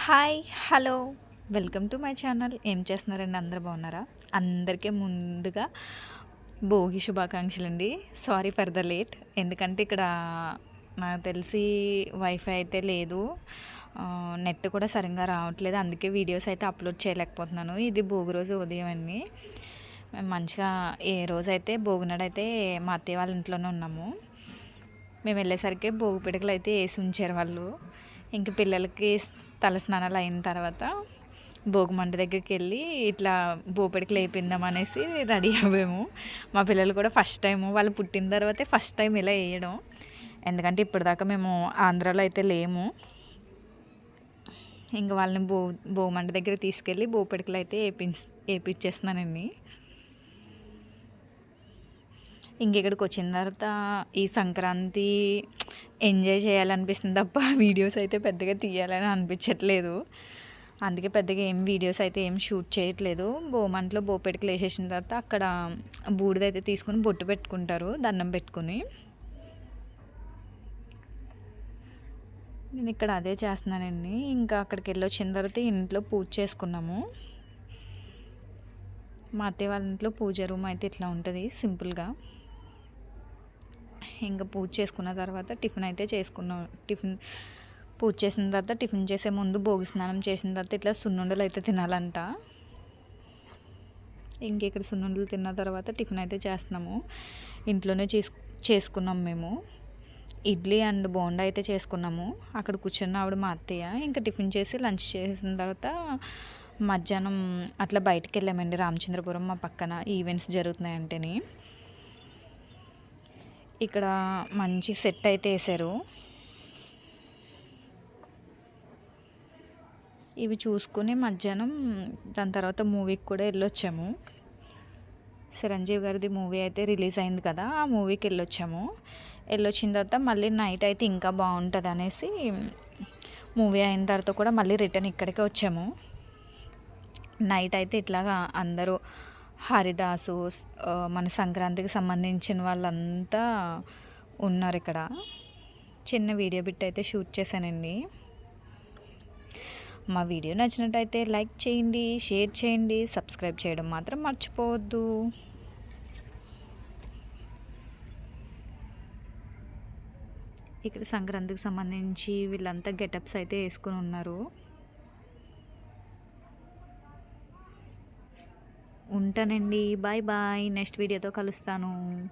Hi hello welcome to my channel. ఏం చేస్తున్నారండి? అందరు బాగున్నారా? అందరికీ ముందుగా భోగి శుభాకాంక్షలు అండి. Sorry for the late. ఎందుకంటే ఇక్కడ నాకు తెలిసి వైఫై అయితే లేదు, నెట్ కూడా సరిగ్గా రావట్లేదు. అందుకే వీడియోస్ అయితే అప్లోడ్ చేయలేకపోతున్నాను. ఇది భోగి రోజు ఉదయం అండి. మంచిగా ఏ రోజైతే భోగినాడైతే మా అత్తయ్య వాళ్ళ ఇంట్లోనే ఉన్నాము. మేము వెళ్ళేసరికి భోగి పిడకలు అయితే వేసి ఉంచారు వాళ్ళు. ఇంక పిల్లలకి తలస్నానాలు అయిన తర్వాత భోగిమంట దగ్గరికి వెళ్ళి ఇట్లా భోపిడికి వేపిద్దాం అనేసి రెడీ అవ్వాము. మా పిల్లలు కూడా ఫస్ట్ టైం, వాళ్ళు పుట్టిన తర్వాతే ఫస్ట్ టైం ఇలా వేయడం. ఎందుకంటే ఇప్పటిదాకా మేము ఆంధ్రాలో అయితే లేము. ఇంక వాళ్ళని భోగిమంట దగ్గర తీసుకెళ్ళి భోపిడికలు అయితే వేపించేస్తున్నానండి. ఇంకెక్కడికి వచ్చిన తర్వాత ఈ సంక్రాంతి ఎంజాయ్ చేయాలనిపిస్తుంది తప్ప వీడియోస్ అయితే పెద్దగా తీయాలని అనిపించట్లేదు. అందుకే పెద్దగా ఏం వీడియోస్ అయితే ఏం షూట్ చేయట్లేదు. భోమంటలో భోపెడికలు వేసేసిన తర్వాత అక్కడ బూడిదైతే తీసుకుని బొట్టు పెట్టుకుంటారు, దండం పెట్టుకుని. నేను ఇక్కడ అదే చేస్తున్నానండి. ఇంకా అక్కడికి వెళ్ళి వచ్చిన తర్వాత ఇంట్లో పూజ చేసుకున్నాము. మా అత్తయ్య వాళ్ళ ఇంట్లో పూజ రూమ్ అయితే ఇట్లా ఉంటుంది సింపుల్గా. ఇంకా పూజ చేసుకున్న తర్వాత టిఫిన్ అయితే చేసుకున్నాం. పూజ చేసిన తర్వాత టిఫిన్ చేసే ముందు భోగి స్నానం చేసిన తర్వాత ఇట్లా సున్నుండలు అయితే తినాలంట. ఇంక ఇక్కడ సున్నుండలు తిన్న తర్వాత టిఫిన్ అయితే చేస్తున్నాము. ఇంట్లోనే చేసుకున్నాం మేము. ఇడ్లీ అండ్ బోండా అయితే చేసుకున్నాము. అక్కడ కూర్చున్న ఆవిడ మా అత్తయ్య. ఇంకా టిఫిన్ చేసి లంచ్ చేసిన తర్వాత మధ్యాహ్నం అట్లా బయటికి వెళ్ళామండి. రామచంద్రపురం మా పక్కన ఈవెంట్స్ జరుగుతున్నాయంటేని ఇక్కడ మంచి సెట్ అయితే వేశారు. ఇవి చూసుకుని మధ్యాహ్నం దాని తర్వాత మూవీకి కూడా వెళ్ళొచ్చాము. చిరంజీవి గారిది మూవీ అయితే రిలీజ్ అయింది కదా, ఆ మూవీకి వెళ్ళొచ్చిన తర్వాత మళ్ళీ నైట్ అయితే ఇంకా బాగుంటుంది అనేసి మూవీ అయిన తర్వాత కూడా మళ్ళీ రిటర్న్ ఇక్కడికే వచ్చాము. నైట్ అయితే ఇట్లాగా అందరూ హరిదాసు, మన సంక్రాంతికి సంబంధించిన వాళ్ళంతా ఉన్నారు ఇక్కడ. చిన్న వీడియో బిట్ అయితే షూట్ చేశానండి. మా వీడియో నచ్చినట్టయితే లైక్ చేయండి, షేర్ చేయండి, సబ్స్క్రైబ్ చేయడం మాత్రం మర్చిపోవద్దు. ఇక్కడ సంక్రాంతికి సంబంధించి వీళ్ళంతా గెటప్స్ అయితే వేసుకుని ఉన్నారు. ఉంటానండి. Bye bye. నెక్స్ట్ వీడియోతో కలుస్తాను.